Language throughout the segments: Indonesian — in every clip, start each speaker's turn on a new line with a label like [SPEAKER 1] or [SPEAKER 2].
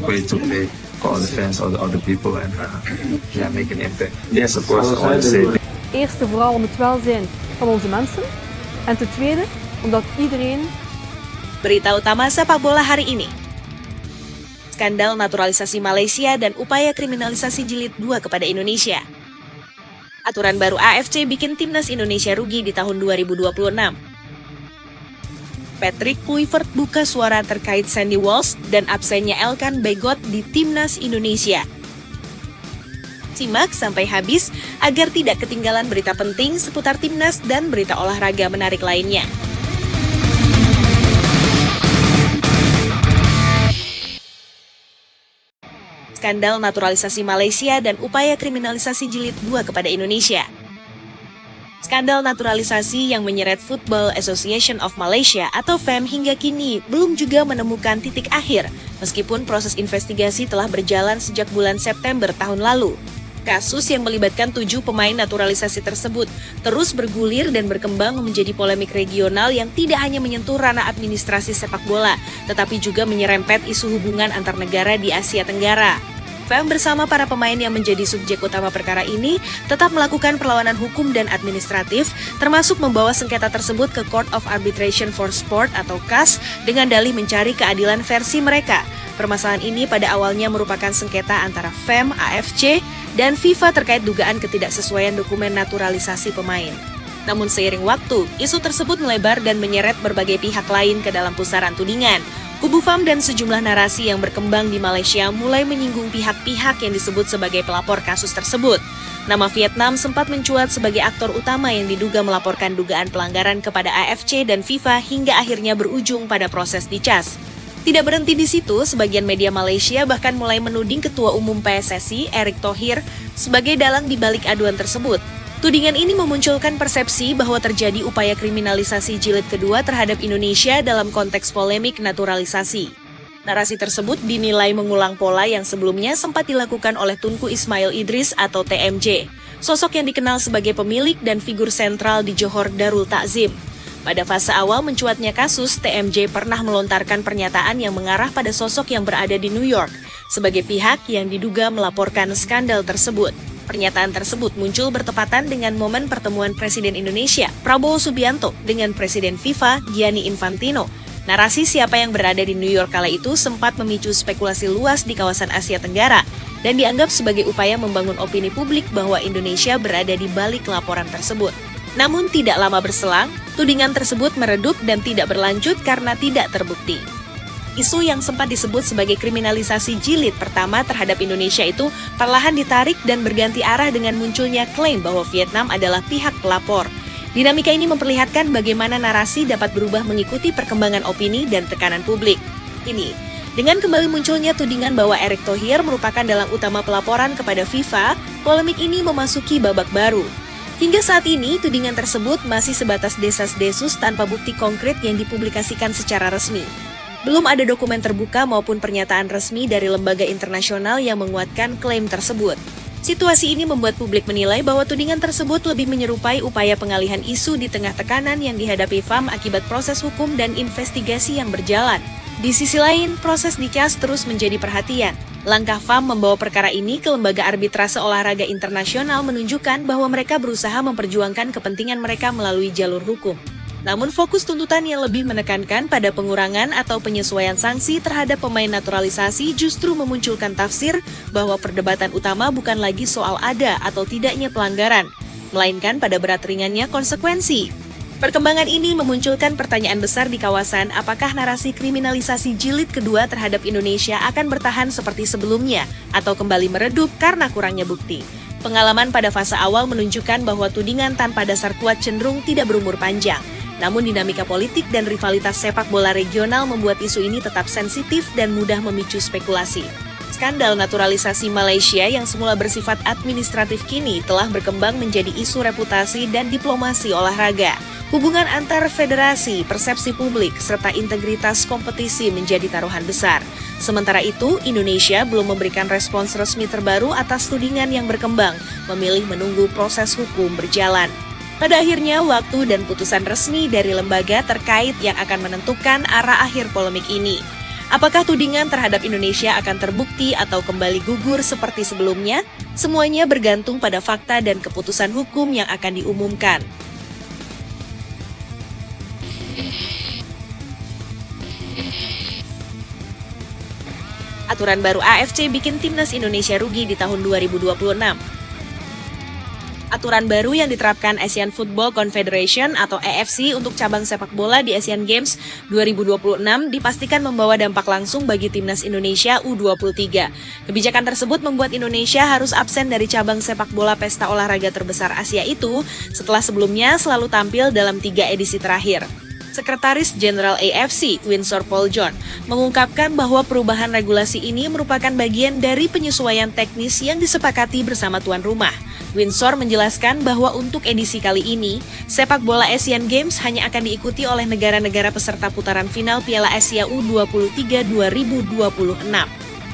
[SPEAKER 1] way to play for all the fans, all the people, and make an impact. Yes, of course, I want to say.
[SPEAKER 2] Eerste, vooral om het welzijn van onze mensen. En ten tweede, omdat iedereen...
[SPEAKER 3] Berita utama sepak bola hari ini. Skandal naturalisasi Malaysia dan upaya kriminalisasi jilid 2 kepada Indonesia. Aturan baru AFC bikin timnas Indonesia rugi di tahun 2026. Patrick Kluivert buka suara terkait Sandy Walsh dan absennya Elkan Bagot di timnas Indonesia. Simak sampai habis agar tidak ketinggalan berita penting seputar timnas dan berita olahraga menarik lainnya. Skandal naturalisasi Malaysia dan upaya kriminalisasi jilid 2 kepada Indonesia. Skandal naturalisasi yang menyeret Football Association of Malaysia atau FAM hingga kini belum juga menemukan titik akhir, meskipun proses investigasi telah berjalan sejak bulan September tahun lalu. Kasus yang melibatkan 7 pemain naturalisasi tersebut terus bergulir dan berkembang menjadi polemik regional yang tidak hanya menyentuh ranah administrasi sepak bola, tetapi juga menyerempet isu hubungan antar negara di Asia Tenggara. FAM bersama para pemain yang menjadi subjek utama perkara ini tetap melakukan perlawanan hukum dan administratif, termasuk membawa sengketa tersebut ke Court of Arbitration for Sport atau CAS dengan dalih mencari keadilan versi mereka. Permasalahan ini pada awalnya merupakan sengketa antara FAM, AFC, dan FIFA terkait dugaan ketidaksesuaian dokumen naturalisasi pemain. Namun seiring waktu, isu tersebut melebar dan menyeret berbagai pihak lain ke dalam pusaran tudingan. Kubu FAM dan sejumlah narasi yang berkembang di Malaysia mulai menyinggung pihak-pihak yang disebut sebagai pelapor kasus tersebut. Nama Vietnam sempat mencuat sebagai aktor utama yang diduga melaporkan dugaan pelanggaran kepada AFC dan FIFA hingga akhirnya berujung pada proses di CAS. Tidak berhenti di situ, sebagian media Malaysia bahkan mulai menuding Ketua Umum PSSI, Erick Thohir, sebagai dalang di balik aduan tersebut. Tudingan ini memunculkan persepsi bahwa terjadi upaya kriminalisasi jilid kedua terhadap Indonesia dalam konteks polemik naturalisasi. Narasi tersebut dinilai mengulang pola yang sebelumnya sempat dilakukan oleh Tunku Ismail Idris atau TMJ, sosok yang dikenal sebagai pemilik dan figur sentral di Johor Darul Takzim. Pada fase awal mencuatnya kasus, TMJ pernah melontarkan pernyataan yang mengarah pada sosok yang berada di New York sebagai pihak yang diduga melaporkan skandal tersebut. Pernyataan tersebut muncul bertepatan dengan momen pertemuan Presiden Indonesia, Prabowo Subianto, dengan Presiden FIFA, Gianni Infantino. Narasi siapa yang berada di New York kala itu sempat memicu spekulasi luas di kawasan Asia Tenggara dan dianggap sebagai upaya membangun opini publik bahwa Indonesia berada di balik laporan tersebut. Namun tidak lama berselang, tudingan tersebut meredup dan tidak berlanjut karena tidak terbukti. Isu yang sempat disebut sebagai kriminalisasi jilid pertama terhadap Indonesia itu perlahan ditarik dan berganti arah dengan munculnya klaim bahwa Vietnam adalah pihak pelapor. Dinamika ini memperlihatkan bagaimana narasi dapat berubah mengikuti perkembangan opini dan tekanan publik. Ini, dengan kembali munculnya tudingan bahwa Erick Thohir merupakan dalang utama pelaporan kepada FIFA, polemik ini memasuki babak baru. Hingga saat ini, tudingan tersebut masih sebatas desas-desus tanpa bukti konkret yang dipublikasikan secara resmi. Belum ada dokumen terbuka maupun pernyataan resmi dari lembaga internasional yang menguatkan klaim tersebut. Situasi ini membuat publik menilai bahwa tudingan tersebut lebih menyerupai upaya pengalihan isu di tengah tekanan yang dihadapi FAM akibat proses hukum dan investigasi yang berjalan. Di sisi lain, proses di CAS terus menjadi perhatian. Langkah FAM membawa perkara ini ke Lembaga Arbitrase Olahraga Internasional menunjukkan bahwa mereka berusaha memperjuangkan kepentingan mereka melalui jalur hukum. Namun fokus tuntutan yang lebih menekankan pada pengurangan atau penyesuaian sanksi terhadap pemain naturalisasi justru memunculkan tafsir bahwa perdebatan utama bukan lagi soal ada atau tidaknya pelanggaran, melainkan pada berat ringannya konsekuensi. Perkembangan ini memunculkan pertanyaan besar di kawasan apakah narasi kriminalisasi jilid kedua terhadap Indonesia akan bertahan seperti sebelumnya atau kembali meredup karena kurangnya bukti. Pengalaman pada fase awal menunjukkan bahwa tudingan tanpa dasar kuat cenderung tidak berumur panjang. Namun dinamika politik dan rivalitas sepak bola regional membuat isu ini tetap sensitif dan mudah memicu spekulasi. Skandal naturalisasi Malaysia yang semula bersifat administratif kini telah berkembang menjadi isu reputasi dan diplomasi olahraga. Hubungan antar federasi, persepsi publik, serta integritas kompetisi menjadi taruhan besar. Sementara itu, Indonesia belum memberikan respons resmi terbaru atas tudingan yang berkembang, memilih menunggu proses hukum berjalan. Pada akhirnya, waktu dan putusan resmi dari lembaga terkait yang akan menentukan arah akhir polemik ini. Apakah tudingan terhadap Indonesia akan terbukti atau kembali gugur seperti sebelumnya? Semuanya bergantung pada fakta dan keputusan hukum yang akan diumumkan. Aturan baru AFC bikin timnas Indonesia rugi di tahun 2026. Aturan baru yang diterapkan Asian Football Confederation atau AFC untuk cabang sepak bola di Asian Games 2026 dipastikan membawa dampak langsung bagi timnas Indonesia U23. Kebijakan tersebut membuat Indonesia harus absen dari cabang sepak bola pesta olahraga terbesar Asia itu setelah sebelumnya selalu tampil dalam 3 edisi terakhir. Sekretaris Jenderal AFC, Winsor Paul John, mengungkapkan bahwa perubahan regulasi ini merupakan bagian dari penyesuaian teknis yang disepakati bersama tuan rumah. Winsor menjelaskan bahwa untuk edisi kali ini, sepak bola Asian Games hanya akan diikuti oleh negara-negara peserta putaran final Piala Asia U23 2026.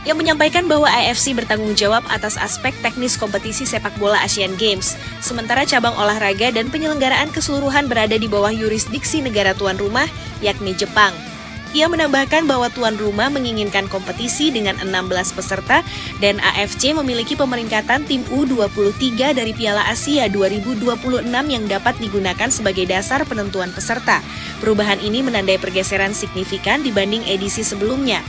[SPEAKER 3] Yang menyampaikan bahwa AFC bertanggung jawab atas aspek teknis kompetisi sepak bola Asian Games, sementara cabang olahraga dan penyelenggaraan keseluruhan berada di bawah yurisdiksi negara tuan rumah, yakni Jepang. Ia menambahkan bahwa tuan rumah menginginkan kompetisi dengan 16 peserta dan AFC memiliki pemeringkatan tim U23 dari Piala Asia 2026 yang dapat digunakan sebagai dasar penentuan peserta. Perubahan ini menandai pergeseran signifikan dibanding edisi sebelumnya.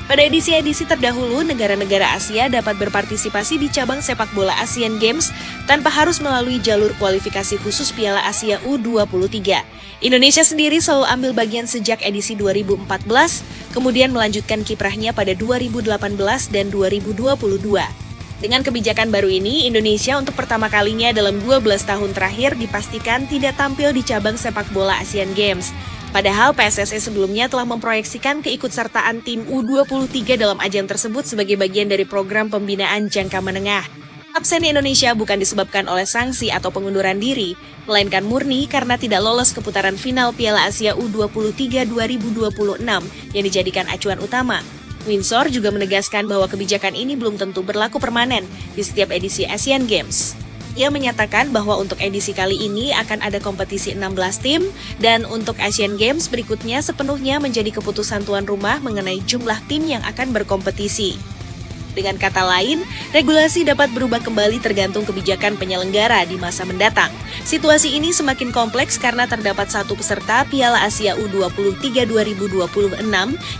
[SPEAKER 3] Pada edisi-edisi terdahulu, negara-negara Asia dapat berpartisipasi di cabang sepak bola Asian Games tanpa harus melalui jalur kualifikasi khusus Piala Asia U23. Indonesia sendiri selalu ambil bagian sejak edisi 2014, kemudian melanjutkan kiprahnya pada 2018 dan 2022. Dengan kebijakan baru ini, Indonesia untuk pertama kalinya dalam 12 tahun terakhir dipastikan tidak tampil di cabang sepak bola Asian Games. Padahal PSSI sebelumnya telah memproyeksikan keikutsertaan tim U23 dalam ajang tersebut sebagai bagian dari program pembinaan jangka menengah. Absen Indonesia bukan disebabkan oleh sanksi atau pengunduran diri, melainkan murni karena tidak lolos ke putaran final Piala Asia U23 2026 yang dijadikan acuan utama. Winsor juga menegaskan bahwa kebijakan ini belum tentu berlaku permanen di setiap edisi Asian Games. Ia menyatakan bahwa untuk edisi kali ini akan ada kompetisi 16 tim dan untuk Asian Games berikutnya sepenuhnya menjadi keputusan tuan rumah mengenai jumlah tim yang akan berkompetisi. Dengan kata lain, regulasi dapat berubah kembali tergantung kebijakan penyelenggara di masa mendatang. Situasi ini semakin kompleks karena terdapat satu peserta Piala Asia U23 2026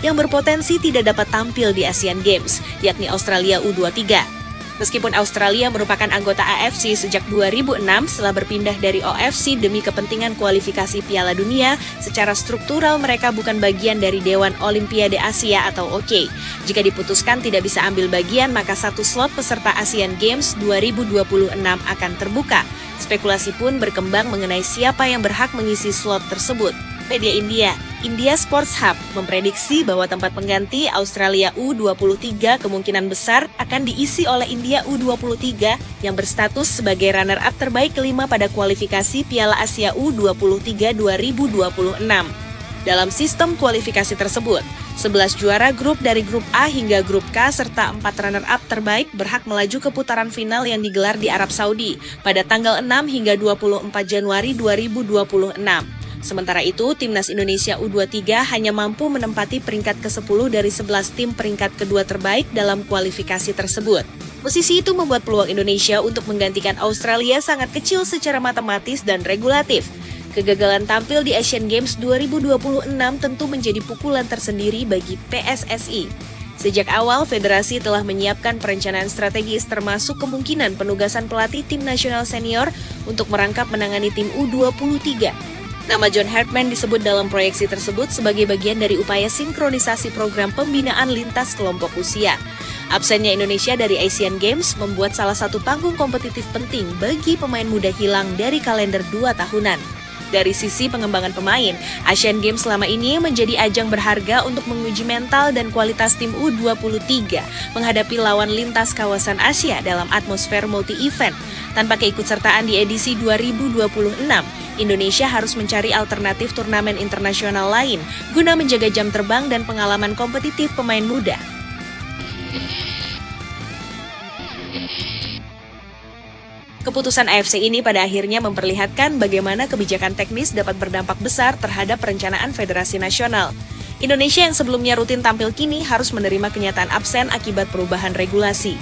[SPEAKER 3] yang berpotensi tidak dapat tampil di Asian Games, yakni Australia U23. Meskipun Australia merupakan anggota AFC sejak 2006 setelah berpindah dari OFC demi kepentingan kualifikasi Piala Dunia, secara struktural mereka bukan bagian dari Dewan Olimpiade Asia atau OK. Jika diputuskan tidak bisa ambil bagian, maka satu slot peserta Asian Games 2026 akan terbuka. Spekulasi pun berkembang mengenai siapa yang berhak mengisi slot tersebut. Media India Sports Hub memprediksi bahwa tempat pengganti Australia U23 kemungkinan besar akan diisi oleh India U23 yang berstatus sebagai runner-up terbaik kelima pada kualifikasi Piala Asia U23 2026. Dalam sistem kualifikasi tersebut, 11 juara grup dari grup A hingga grup K serta 4 runner-up terbaik berhak melaju ke putaran final yang digelar di Arab Saudi pada tanggal 6 hingga 24 Januari 2026. Sementara itu, Timnas Indonesia U23 hanya mampu menempati peringkat ke-10 dari 11 tim peringkat kedua terbaik dalam kualifikasi tersebut. Posisi itu membuat peluang Indonesia untuk menggantikan Australia sangat kecil secara matematis dan regulatif. Kegagalan tampil di Asian Games 2026 tentu menjadi pukulan tersendiri bagi PSSI. Sejak awal, federasi telah menyiapkan perencanaan strategis termasuk kemungkinan penugasan pelatih tim nasional senior untuk merangkap menangani tim U23. Nama John Hartman disebut dalam proyeksi tersebut sebagai bagian dari upaya sinkronisasi program pembinaan lintas kelompok usia. Absennya Indonesia dari Asian Games membuat salah satu panggung kompetitif penting bagi pemain muda hilang dari kalender 2 tahunan. Dari sisi pengembangan pemain, Asian Games selama ini menjadi ajang berharga untuk menguji mental dan kualitas tim U23 menghadapi lawan lintas kawasan Asia dalam atmosfer multi-event. Tanpa keikutsertaan di edisi 2026, Indonesia harus mencari alternatif turnamen internasional lain guna menjaga jam terbang dan pengalaman kompetitif pemain muda. Keputusan AFC ini pada akhirnya memperlihatkan bagaimana kebijakan teknis dapat berdampak besar terhadap perencanaan Federasi Nasional. Indonesia yang sebelumnya rutin tampil kini harus menerima kenyataan absen akibat perubahan regulasi.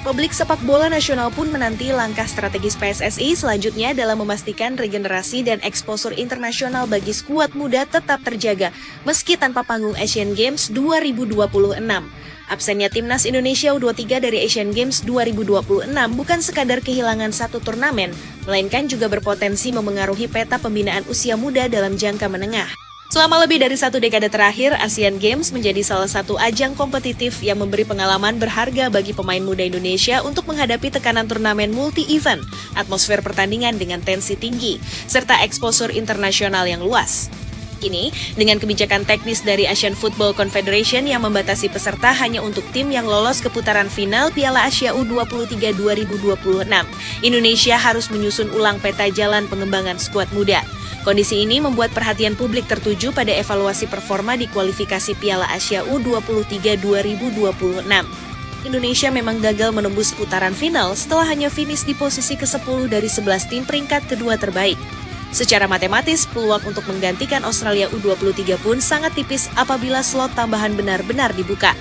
[SPEAKER 3] Publik sepak bola nasional pun menanti langkah strategis PSSI selanjutnya dalam memastikan regenerasi dan eksposur internasional bagi skuad muda tetap terjaga meski tanpa panggung Asian Games 2026. Absennya timnas Indonesia U23 dari Asian Games 2026 bukan sekadar kehilangan satu turnamen, melainkan juga berpotensi memengaruhi peta pembinaan usia muda dalam jangka menengah. Selama lebih dari 1 dekade terakhir, Asian Games menjadi salah satu ajang kompetitif yang memberi pengalaman berharga bagi pemain muda Indonesia untuk menghadapi tekanan turnamen multi-event, atmosfer pertandingan dengan tensi tinggi, serta eksposur internasional yang luas. Kini, dengan kebijakan teknis dari Asian Football Confederation yang membatasi peserta hanya untuk tim yang lolos ke putaran final Piala Asia U23 2026, Indonesia harus menyusun ulang peta jalan pengembangan skuad muda. Kondisi ini membuat perhatian publik tertuju pada evaluasi performa di kualifikasi Piala Asia U23 2026. Indonesia memang gagal menembus putaran final setelah hanya finish di posisi ke-10 dari 11 tim peringkat kedua terbaik. Secara matematis, peluang untuk menggantikan Australia U23 pun sangat tipis apabila slot tambahan benar-benar dibuka.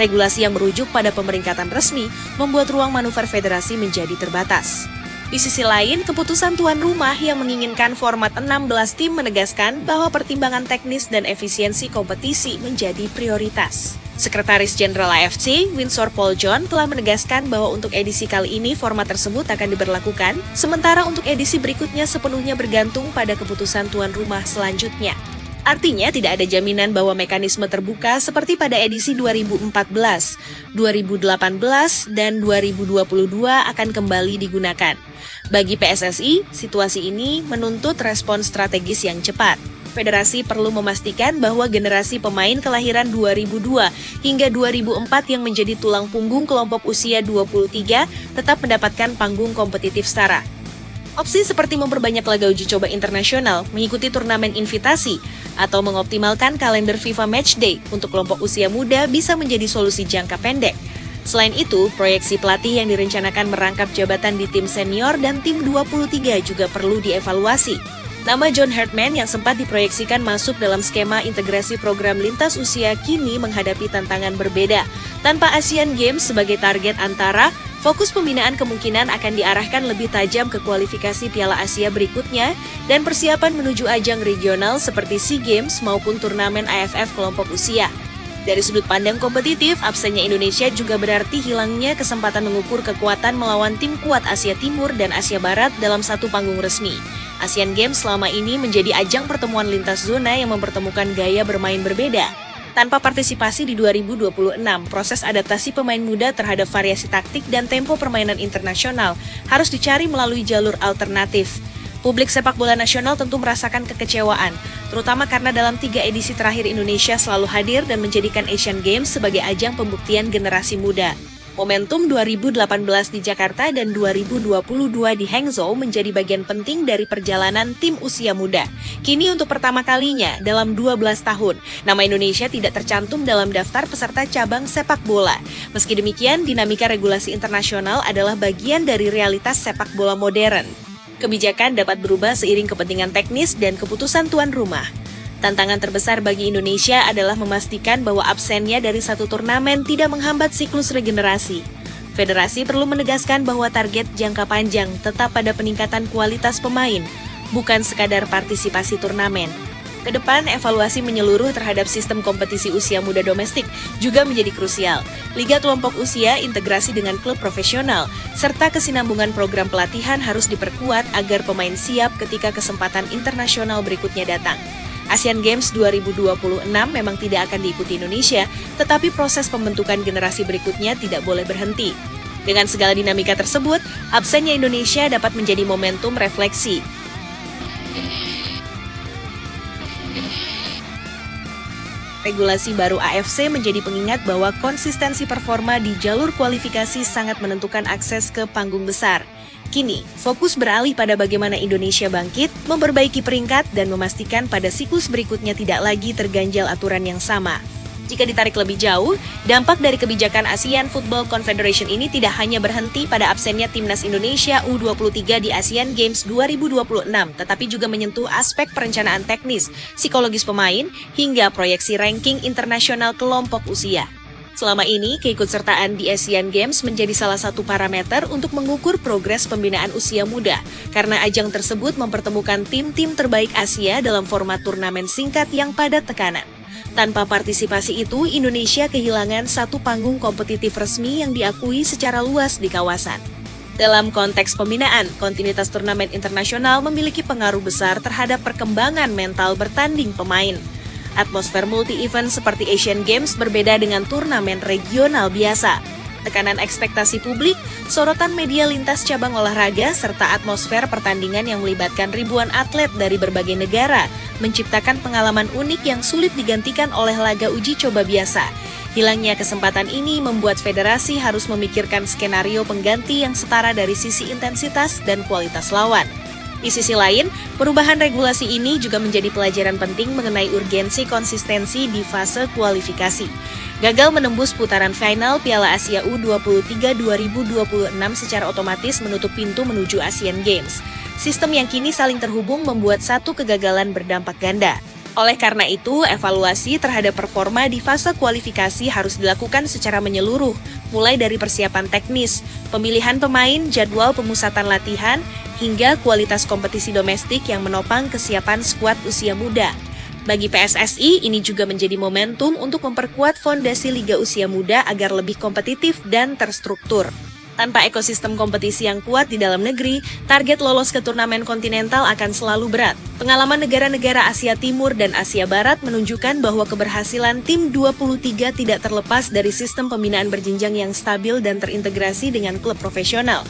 [SPEAKER 3] Regulasi yang merujuk pada pemeringkatan resmi membuat ruang manuver federasi menjadi terbatas. Di sisi lain, keputusan tuan rumah yang menginginkan format 16 tim menegaskan bahwa pertimbangan teknis dan efisiensi kompetisi menjadi prioritas. Sekretaris Jenderal AFC, Winsor Paul John, telah menegaskan bahwa untuk edisi kali ini format tersebut akan diberlakukan, sementara untuk edisi berikutnya sepenuhnya bergantung pada keputusan tuan rumah selanjutnya. Artinya tidak ada jaminan bahwa mekanisme terbuka seperti pada edisi 2014, 2018, dan 2022 akan kembali digunakan. Bagi PSSI, situasi ini menuntut respons strategis yang cepat. Federasi perlu memastikan bahwa generasi pemain kelahiran 2002 hingga 2004 yang menjadi tulang punggung kelompok usia 23 tetap mendapatkan panggung kompetitif setara. Opsi seperti memperbanyak laga uji coba internasional, mengikuti turnamen invitasi, atau mengoptimalkan kalender FIFA Matchday untuk kelompok usia muda bisa menjadi solusi jangka pendek. Selain itu, proyeksi pelatih yang direncanakan merangkap jabatan di tim senior dan tim 23 juga perlu dievaluasi. Nama John Hartman yang sempat diproyeksikan masuk dalam skema integrasi program lintas usia kini menghadapi tantangan berbeda. Tanpa Asian Games sebagai target antara, fokus pembinaan kemungkinan akan diarahkan lebih tajam ke kualifikasi Piala Asia berikutnya dan persiapan menuju ajang regional seperti SEA Games maupun turnamen AFF kelompok usia. Dari sudut pandang kompetitif, absennya Indonesia juga berarti hilangnya kesempatan mengukur kekuatan melawan tim kuat Asia Timur dan Asia Barat dalam satu panggung resmi. Asian Games selama ini menjadi ajang pertemuan lintas zona yang mempertemukan gaya bermain berbeda. Tanpa partisipasi di 2026, proses adaptasi pemain muda terhadap variasi taktik dan tempo permainan internasional harus dicari melalui jalur alternatif. Publik sepak bola nasional tentu merasakan kekecewaan, terutama karena dalam 3 edisi terakhir Indonesia selalu hadir dan menjadikan Asian Games sebagai ajang pembuktian generasi muda. Momentum 2018 di Jakarta dan 2022 di Hangzhou menjadi bagian penting dari perjalanan tim usia muda. Kini untuk pertama kalinya dalam 12 tahun, nama Indonesia tidak tercantum dalam daftar peserta cabang sepak bola. Meski demikian, dinamika regulasi internasional adalah bagian dari realitas sepak bola modern. Kebijakan dapat berubah seiring kepentingan teknis dan keputusan tuan rumah. Tantangan terbesar bagi Indonesia adalah memastikan bahwa absennya dari satu turnamen tidak menghambat siklus regenerasi. Federasi perlu menegaskan bahwa target jangka panjang tetap pada peningkatan kualitas pemain, bukan sekadar partisipasi turnamen. Kedepan, evaluasi menyeluruh terhadap sistem kompetisi usia muda domestik juga menjadi krusial. Liga kelompok usia, integrasi dengan klub profesional, serta kesinambungan program pelatihan harus diperkuat agar pemain siap ketika kesempatan internasional berikutnya datang. Asian Games 2026 memang tidak akan diikuti Indonesia, tetapi proses pembentukan generasi berikutnya tidak boleh berhenti. Dengan segala dinamika tersebut, absennya Indonesia dapat menjadi momentum refleksi. Regulasi baru AFC menjadi pengingat bahwa konsistensi performa di jalur kualifikasi sangat menentukan akses ke panggung besar. Kini, fokus beralih pada bagaimana Indonesia bangkit, memperbaiki peringkat, dan memastikan pada siklus berikutnya tidak lagi terganjal aturan yang sama. Jika ditarik lebih jauh, dampak dari kebijakan ASEAN Football Confederation ini tidak hanya berhenti pada absennya timnas Indonesia U23 di Asian Games 2026, tetapi juga menyentuh aspek perencanaan teknis, psikologis pemain, hingga proyeksi ranking internasional kelompok usia. Selama ini, keikutsertaan di Asian Games menjadi salah satu parameter untuk mengukur progres pembinaan usia muda, karena ajang tersebut mempertemukan tim-tim terbaik Asia dalam format turnamen singkat yang padat tekanan. Tanpa partisipasi itu, Indonesia kehilangan satu panggung kompetitif resmi yang diakui secara luas di kawasan. Dalam konteks pembinaan, kontinuitas turnamen internasional memiliki pengaruh besar terhadap perkembangan mental bertanding pemain. Atmosfer multi-event seperti Asian Games berbeda dengan turnamen regional biasa. Tekanan ekspektasi publik, sorotan media lintas cabang olahraga, serta atmosfer pertandingan yang melibatkan ribuan atlet dari berbagai negara menciptakan pengalaman unik yang sulit digantikan oleh laga uji coba biasa. Hilangnya kesempatan ini membuat federasi harus memikirkan skenario pengganti yang setara dari sisi intensitas dan kualitas lawan. Di sisi lain, perubahan regulasi ini juga menjadi pelajaran penting mengenai urgensi konsistensi di fase kualifikasi. Gagal menembus putaran final Piala Asia U23 2026 secara otomatis menutup pintu menuju Asian Games. Sistem yang kini saling terhubung membuat satu kegagalan berdampak ganda. Oleh karena itu, evaluasi terhadap performa di fase kualifikasi harus dilakukan secara menyeluruh, mulai dari persiapan teknis, pemilihan pemain, jadwal pemusatan latihan, hingga kualitas kompetisi domestik yang menopang kesiapan skuad usia muda. Bagi PSSI, ini juga menjadi momentum untuk memperkuat fondasi Liga Usia Muda agar lebih kompetitif dan terstruktur. Tanpa ekosistem kompetisi yang kuat di dalam negeri, target lolos ke turnamen kontinental akan selalu berat. Pengalaman negara-negara Asia Timur dan Asia Barat menunjukkan bahwa keberhasilan tim 23 tidak terlepas dari sistem pembinaan berjenjang yang stabil dan terintegrasi dengan klub profesional.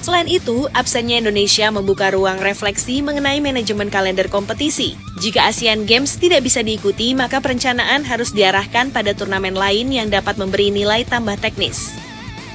[SPEAKER 3] Selain itu, absennya Indonesia membuka ruang refleksi mengenai manajemen kalender kompetisi. Jika Asian Games tidak bisa diikuti, maka perencanaan harus diarahkan pada turnamen lain yang dapat memberi nilai tambah teknis.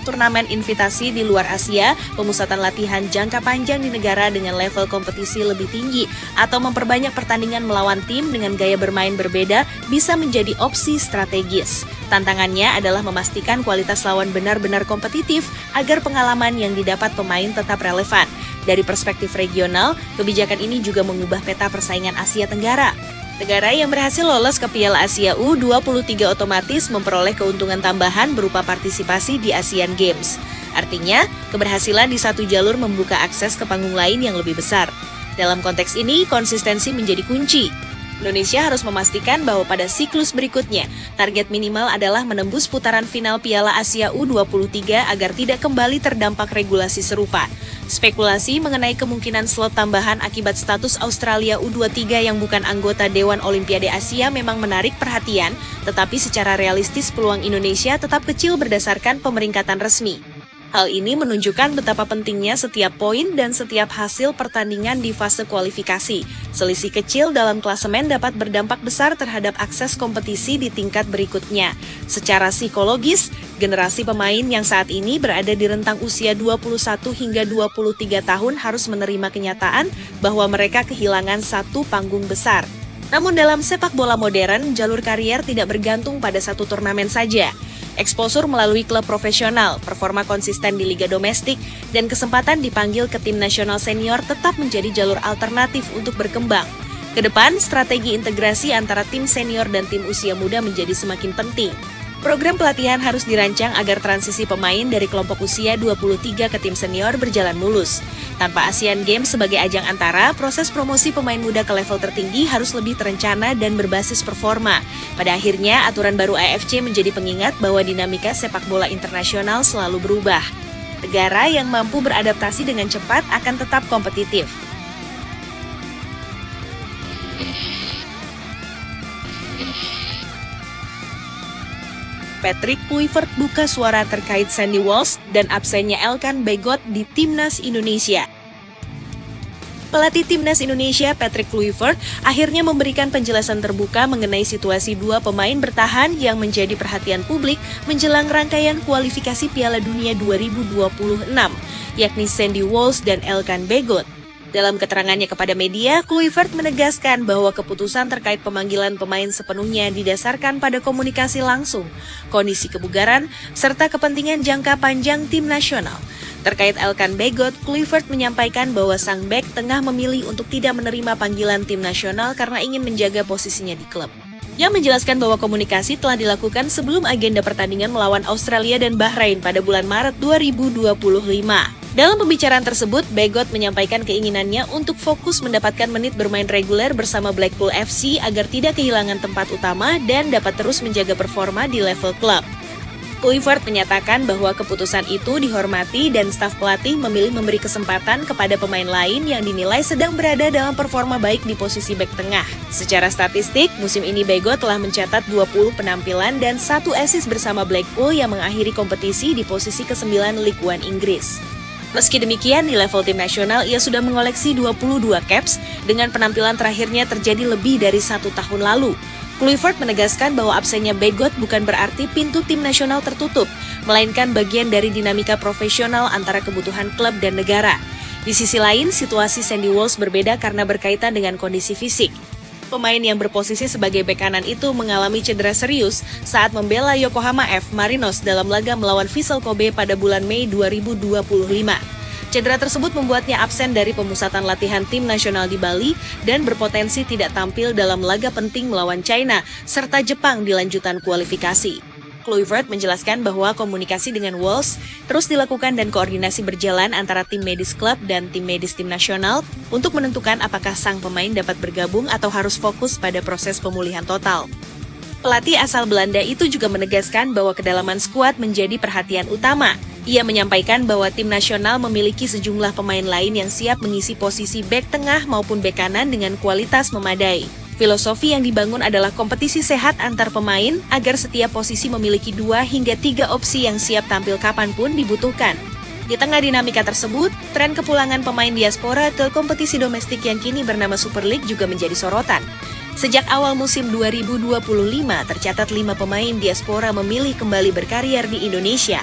[SPEAKER 3] Turnamen invitasi di luar Asia, pemusatan latihan jangka panjang di negara dengan level kompetisi lebih tinggi, atau memperbanyak pertandingan melawan tim dengan gaya bermain berbeda bisa menjadi opsi strategis. Tantangannya adalah memastikan kualitas lawan benar-benar kompetitif agar pengalaman yang didapat pemain tetap relevan. Dari perspektif regional, kebijakan ini juga mengubah peta persaingan Asia Tenggara. Negara yang berhasil lolos ke Piala Asia U23 otomatis memperoleh keuntungan tambahan berupa partisipasi di Asian Games. Artinya, keberhasilan di satu jalur membuka akses ke panggung lain yang lebih besar. Dalam konteks ini, konsistensi menjadi kunci. Indonesia harus memastikan bahwa pada siklus berikutnya, target minimal adalah menembus putaran final Piala Asia U23 agar tidak kembali terdampak regulasi serupa. Spekulasi mengenai kemungkinan slot tambahan akibat status Australia U23 yang bukan anggota Dewan Olimpiade Asia memang menarik perhatian, tetapi secara realistis peluang Indonesia tetap kecil berdasarkan pemeringkatan resmi. Hal ini menunjukkan betapa pentingnya setiap poin dan setiap hasil pertandingan di fase kualifikasi. Selisih kecil dalam klasemen dapat berdampak besar terhadap akses kompetisi di tingkat berikutnya. Secara psikologis, generasi pemain yang saat ini berada di rentang usia 21 hingga 23 tahun harus menerima kenyataan bahwa mereka kehilangan satu panggung besar. Namun dalam sepak bola modern, jalur karier tidak bergantung pada satu turnamen saja. Eksposur melalui klub profesional, performa konsisten di liga domestik, dan kesempatan dipanggil ke tim nasional senior tetap menjadi jalur alternatif untuk berkembang. Kedepan, strategi integrasi antara tim senior dan tim usia muda menjadi semakin penting. Program pelatihan harus dirancang agar transisi pemain dari kelompok usia 23 ke tim senior berjalan mulus. Tanpa Asian Games sebagai ajang antara, proses promosi pemain muda ke level tertinggi harus lebih terencana dan berbasis performa. Pada akhirnya, aturan baru AFC menjadi pengingat bahwa dinamika sepak bola internasional selalu berubah. Negara yang mampu beradaptasi dengan cepat akan tetap kompetitif. Patrick Kluivert buka suara terkait Sandy Walsh dan absennya Elkan Bagot di Timnas Indonesia. Pelatih Timnas Indonesia Patrick Kluivert akhirnya memberikan penjelasan terbuka mengenai situasi dua pemain bertahan yang menjadi perhatian publik menjelang rangkaian kualifikasi Piala Dunia 2026, yakni Sandy Walsh dan Elkan Bagot. Dalam keterangannya kepada media, Kluivert menegaskan bahwa keputusan terkait pemanggilan pemain sepenuhnya didasarkan pada komunikasi langsung, kondisi kebugaran, serta kepentingan jangka panjang tim nasional. Terkait Elkan Bagot, Kluivert menyampaikan bahwa sang bek tengah memilih untuk tidak menerima panggilan tim nasional karena ingin menjaga posisinya di klub. Ia menjelaskan bahwa komunikasi telah dilakukan sebelum agenda pertandingan melawan Australia dan Bahrain pada bulan Maret 2025. Dalam pembicaraan tersebut, Bagot menyampaikan keinginannya untuk fokus mendapatkan menit bermain reguler bersama Blackpool FC agar tidak kehilangan tempat utama dan dapat terus menjaga performa di level klub. Kluivert menyatakan bahwa keputusan itu dihormati dan staf pelatih memilih memberi kesempatan kepada pemain lain yang dinilai sedang berada dalam performa baik di posisi bek tengah. Secara statistik, musim ini Bagot telah mencatat 20 penampilan dan 1 assist bersama Blackpool yang mengakhiri kompetisi di posisi ke-9 League One Inggris. Meski demikian, di level tim nasional ia sudah mengoleksi 22 caps dengan penampilan terakhirnya terjadi lebih dari 1 tahun lalu. Kluivert menegaskan bahwa absennya Bagot bukan berarti pintu tim nasional tertutup, melainkan bagian dari dinamika profesional antara kebutuhan klub dan negara. Di sisi lain, situasi Sandy Walsh berbeda karena berkaitan dengan kondisi fisik. Pemain yang berposisi sebagai bek kanan itu mengalami cedera serius saat membela Yokohama F. Marinos dalam laga melawan Vissel Kobe pada bulan Mei 2025. Cedera tersebut membuatnya absen dari pemusatan latihan tim nasional di Bali dan berpotensi tidak tampil dalam laga penting melawan China serta Jepang di lanjutan kualifikasi. Kluivert menjelaskan bahwa komunikasi dengan Walsh terus dilakukan dan koordinasi berjalan antara tim medis klub dan tim medis tim nasional untuk menentukan apakah sang pemain dapat bergabung atau harus fokus pada proses pemulihan total. Pelatih asal Belanda itu juga menegaskan bahwa kedalaman skuad menjadi perhatian utama. Ia menyampaikan bahwa tim nasional memiliki sejumlah pemain lain yang siap mengisi posisi bek tengah maupun bek kanan dengan kualitas memadai. Filosofi yang dibangun adalah kompetisi sehat antar pemain agar setiap posisi memiliki 2 hingga 3 opsi yang siap tampil kapanpun dibutuhkan. Di tengah dinamika tersebut, tren kepulangan pemain diaspora ke kompetisi domestik yang kini bernama Super League juga menjadi sorotan. Sejak awal musim 2025, tercatat 5 pemain diaspora memilih kembali berkarier di Indonesia.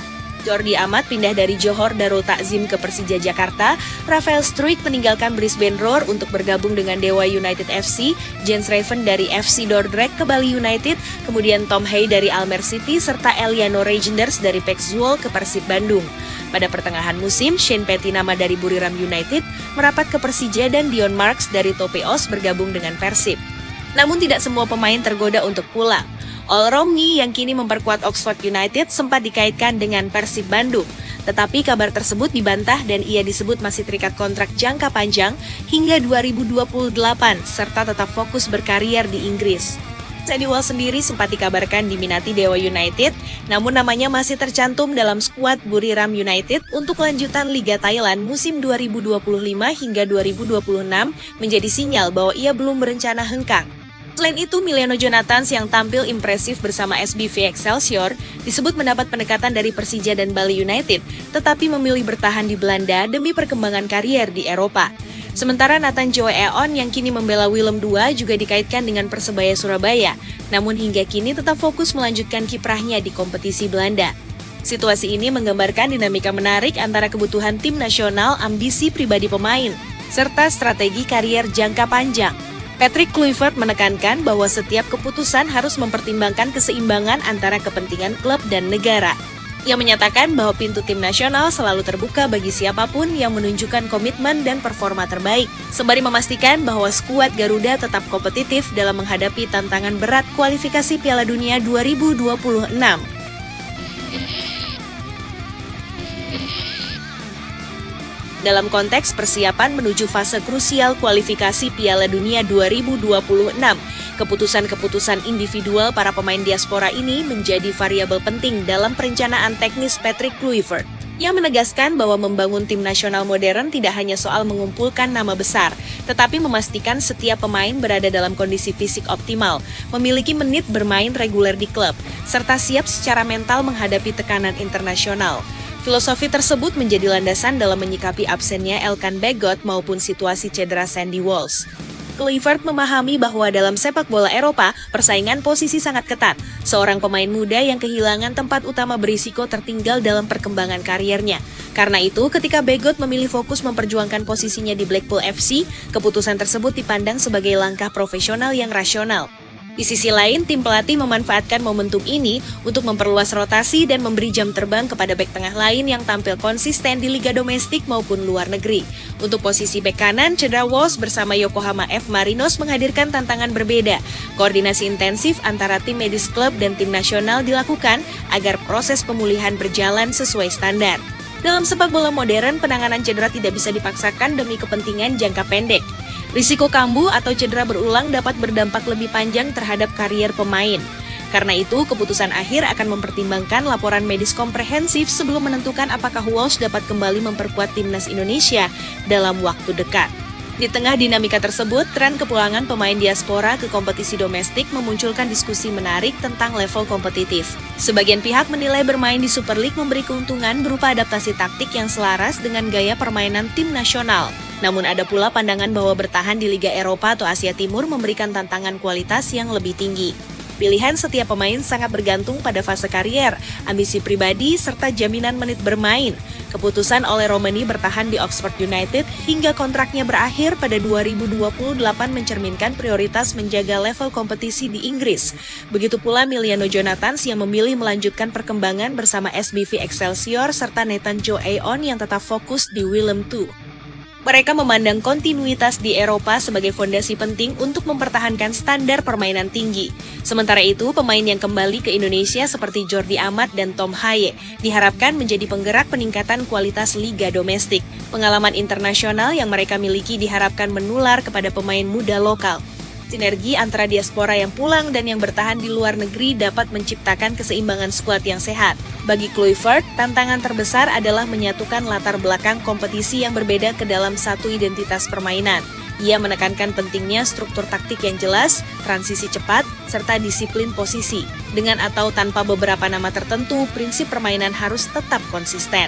[SPEAKER 3] Jordi Amat pindah dari Johor Darul Takzim ke Persija Jakarta, Rafael Struijk meninggalkan Brisbane Roar untuk bergabung dengan Dewa United FC, Jens Raven dari FC Dordrecht ke Bali United, kemudian Tom Hay dari Almere City, serta Eliano Reijnders dari PEC Zwolle ke Persib Bandung. Pada pertengahan musim, Shane Pettinama dari Buriram United merapat ke Persija dan Dion Marks dari Topeos bergabung dengan Persib. Namun tidak semua pemain tergoda untuk pulang. All Romney yang kini memperkuat Oxford United sempat dikaitkan dengan Persib Bandung. Tetapi kabar tersebut dibantah dan ia disebut masih terikat kontrak jangka panjang hingga 2028 serta tetap fokus berkarier di Inggris. Sandy Walsh sendiri sempat dikabarkan diminati Dewa United, namun namanya masih tercantum dalam skuad Buriram United untuk lanjutan Liga Thailand musim 2025 hingga 2026 menjadi sinyal bahwa ia belum berencana hengkang. Selain itu, Miliano Jonathans yang tampil impresif bersama SBV Excelsior disebut mendapat pendekatan dari Persija dan Bali United, tetapi memilih bertahan di Belanda demi perkembangan karier di Eropa. Sementara Nathan Joe Eon yang kini membela Willem II juga dikaitkan dengan Persebaya Surabaya, namun hingga kini tetap fokus melanjutkan kiprahnya di kompetisi Belanda. Situasi ini menggambarkan dinamika menarik antara kebutuhan tim nasional, ambisi pribadi pemain, serta strategi karier jangka panjang. Patrick Kluivert menekankan bahwa setiap keputusan harus mempertimbangkan keseimbangan antara kepentingan klub dan negara. Ia menyatakan bahwa pintu tim nasional selalu terbuka bagi siapapun yang menunjukkan komitmen dan performa terbaik, sembari memastikan bahwa skuad Garuda tetap kompetitif dalam menghadapi tantangan berat kualifikasi Piala Dunia 2026. Dalam konteks persiapan menuju fase krusial kualifikasi Piala Dunia 2026, keputusan-keputusan individual para pemain diaspora ini menjadi variabel penting dalam perencanaan teknis Patrick Kluivert. Ia menegaskan bahwa membangun tim nasional modern tidak hanya soal mengumpulkan nama besar, tetapi memastikan setiap pemain berada dalam kondisi fisik optimal, memiliki menit bermain reguler di klub, serta siap secara mental menghadapi tekanan internasional. Filosofi tersebut menjadi landasan dalam menyikapi absennya Elkan Bagot maupun situasi cedera Sandy Walsh. Kluivert memahami bahwa dalam sepak bola Eropa, persaingan posisi sangat ketat. Seorang pemain muda yang kehilangan tempat utama berisiko tertinggal dalam perkembangan kariernya. Karena itu, ketika Begot memilih fokus memperjuangkan posisinya di Blackpool FC, keputusan tersebut dipandang sebagai langkah profesional yang rasional. Di sisi lain, tim pelatih memanfaatkan momentum ini untuk memperluas rotasi dan memberi jam terbang kepada bek tengah lain yang tampil konsisten di liga domestik maupun luar negeri. Untuk posisi bek kanan, cedera Walsh bersama Yokohama F. Marinos menghadirkan tantangan berbeda. Koordinasi intensif antara tim medis klub dan tim nasional dilakukan agar proses pemulihan berjalan sesuai standar. Dalam sepak bola modern, penanganan cedera tidak bisa dipaksakan demi kepentingan jangka pendek. Risiko kambuh atau cedera berulang dapat berdampak lebih panjang terhadap karier pemain. Karena itu, keputusan akhir akan mempertimbangkan laporan medis komprehensif sebelum menentukan apakah Walsh dapat kembali memperkuat timnas Indonesia dalam waktu dekat. Di tengah dinamika tersebut, tren kepulangan pemain diaspora ke kompetisi domestik memunculkan diskusi menarik tentang level kompetitif. Sebagian pihak menilai bermain di Super League memberi keuntungan berupa adaptasi taktik yang selaras dengan gaya permainan tim nasional. Namun ada pula pandangan bahwa bertahan di Liga Eropa atau Asia Timur memberikan tantangan kualitas yang lebih tinggi. Pilihan setiap pemain sangat bergantung pada fase karier, ambisi pribadi, serta jaminan menit bermain. Keputusan oleh Romani bertahan di Oxford United hingga kontraknya berakhir pada 2028 mencerminkan prioritas menjaga level kompetisi di Inggris. Begitu pula Miliano Jonathans yang memilih melanjutkan perkembangan bersama SBV Excelsior serta Nathan Joe Aon yang tetap fokus di Willem II. Mereka memandang kontinuitas di Eropa sebagai fondasi penting untuk mempertahankan standar permainan tinggi. Sementara itu, pemain yang kembali ke Indonesia seperti Jordi Amat dan Tom Haye diharapkan menjadi penggerak peningkatan kualitas liga domestik. Pengalaman internasional yang mereka miliki diharapkan menular kepada pemain muda lokal. Sinergi antara diaspora yang pulang dan yang bertahan di luar negeri dapat menciptakan keseimbangan skuad yang sehat. Bagi Kluivert, tantangan terbesar adalah menyatukan latar belakang kompetisi yang berbeda ke dalam satu identitas permainan. Ia menekankan pentingnya struktur taktik yang jelas, transisi cepat, serta disiplin posisi. Dengan atau tanpa beberapa nama tertentu, prinsip permainan harus tetap konsisten.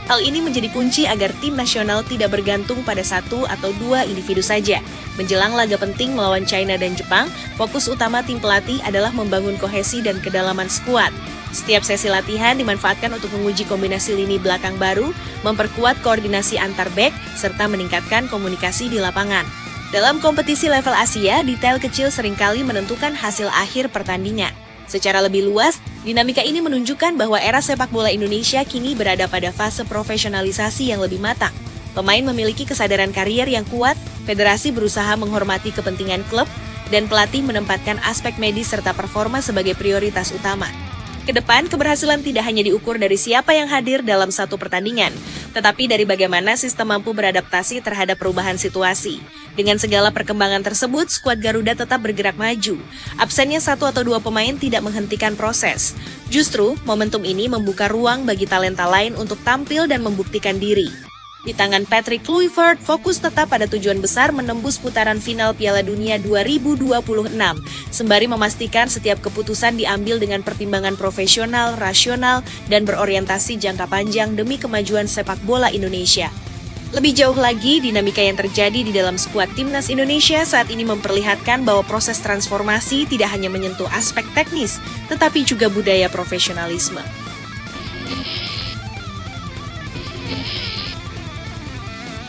[SPEAKER 3] Hal ini menjadi kunci agar tim nasional tidak bergantung pada satu atau dua individu saja. Menjelang laga penting melawan China dan Jepang, fokus utama tim pelatih adalah membangun kohesi dan kedalaman skuad. Setiap sesi latihan dimanfaatkan untuk menguji kombinasi lini belakang baru, memperkuat koordinasi antar bek, serta meningkatkan komunikasi di lapangan. Dalam kompetisi level Asia, detail kecil seringkali menentukan hasil akhir pertandingan. Secara lebih luas, dinamika ini menunjukkan bahwa era sepak bola Indonesia kini berada pada fase profesionalisasi yang lebih matang. Pemain memiliki kesadaran karier yang kuat, federasi berusaha menghormati kepentingan klub, dan pelatih menempatkan aspek medis serta performa sebagai prioritas utama. Kedepan, keberhasilan tidak hanya diukur dari siapa yang hadir dalam satu pertandingan, tetapi dari bagaimana sistem mampu beradaptasi terhadap perubahan situasi. Dengan segala perkembangan tersebut, skuad Garuda tetap bergerak maju. Absennya satu atau dua pemain tidak menghentikan proses. Justru, momentum ini membuka ruang bagi talenta lain untuk tampil dan membuktikan diri. Di tangan Patrick Kluivert, fokus tetap pada tujuan besar menembus putaran final Piala Dunia 2026, sembari memastikan setiap keputusan diambil dengan pertimbangan profesional, rasional, dan berorientasi jangka panjang demi kemajuan sepak bola Indonesia. Lebih jauh lagi, dinamika yang terjadi di dalam skuad timnas Indonesia saat ini memperlihatkan bahwa proses transformasi tidak hanya menyentuh aspek teknis, tetapi juga budaya profesionalisme.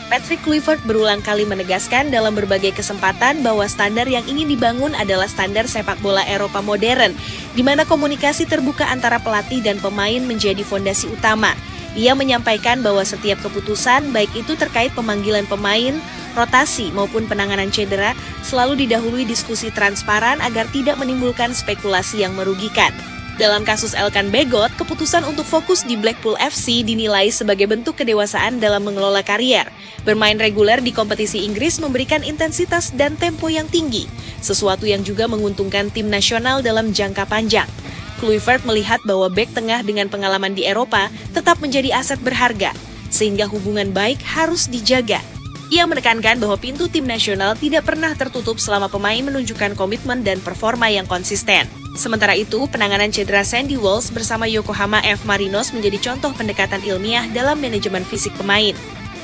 [SPEAKER 3] Patrick Kluivert berulang kali menegaskan dalam berbagai kesempatan bahwa standar yang ingin dibangun adalah standar sepak bola Eropa modern, di mana komunikasi terbuka antara pelatih dan pemain menjadi fondasi utama. Ia menyampaikan bahwa setiap keputusan, baik itu terkait pemanggilan pemain, rotasi maupun penanganan cedera, selalu didahului diskusi transparan agar tidak menimbulkan spekulasi yang merugikan. Dalam kasus Elkan Begot, keputusan untuk fokus di Blackpool FC dinilai sebagai bentuk kedewasaan dalam mengelola karier. Bermain reguler di kompetisi Inggris memberikan intensitas dan tempo yang tinggi, sesuatu yang juga menguntungkan tim nasional dalam jangka panjang. Kluivert melihat bahwa bek tengah dengan pengalaman di Eropa tetap menjadi aset berharga, sehingga hubungan baik harus dijaga. Ia menekankan bahwa pintu tim nasional tidak pernah tertutup selama pemain menunjukkan komitmen dan performa yang konsisten. Sementara itu, penanganan cedera Sandy Walsh bersama Yokohama F. Marinos menjadi contoh pendekatan ilmiah dalam manajemen fisik pemain.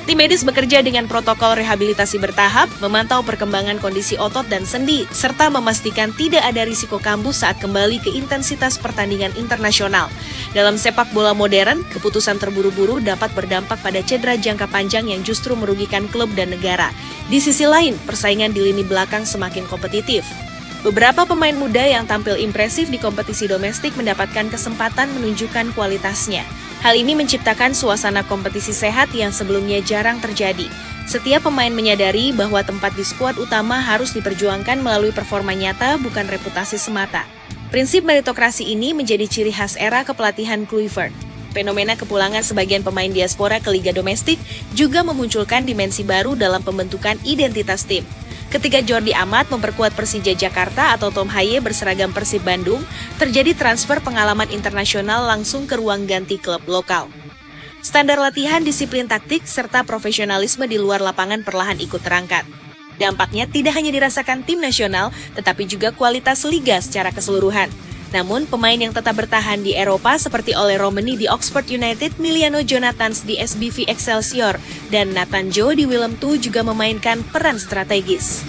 [SPEAKER 3] Tim medis bekerja dengan protokol rehabilitasi bertahap, memantau perkembangan kondisi otot dan sendi, serta memastikan tidak ada risiko kambuh saat kembali ke intensitas pertandingan internasional. Dalam sepak bola modern, keputusan terburu-buru dapat berdampak pada cedera jangka panjang yang justru merugikan klub dan negara. Di sisi lain, persaingan di lini belakang semakin kompetitif. Beberapa pemain muda yang tampil impresif di kompetisi domestik mendapatkan kesempatan menunjukkan kualitasnya. Hal ini menciptakan suasana kompetisi sehat yang sebelumnya jarang terjadi. Setiap pemain menyadari bahwa tempat di skuad utama harus diperjuangkan melalui performa nyata, bukan reputasi semata. Prinsip meritokrasi ini menjadi ciri khas era kepelatihan Kluivert. Fenomena kepulangan sebagian pemain diaspora ke liga domestik juga memunculkan dimensi baru dalam pembentukan identitas tim. Ketika Jordi Amat memperkuat Persija Jakarta atau Tom Haye berseragam Persib Bandung, terjadi transfer pengalaman internasional langsung ke ruang ganti klub lokal. Standar latihan, disiplin taktik, serta profesionalisme di luar lapangan perlahan ikut terangkat. Dampaknya tidak hanya dirasakan tim nasional, tetapi juga kualitas liga secara keseluruhan. Namun, pemain yang tetap bertahan di Eropa seperti Ole Romeni di Oxford United, Miliano Jonathans di SBV Excelsior, dan Nathan Joe di Willem II juga memainkan peran strategis.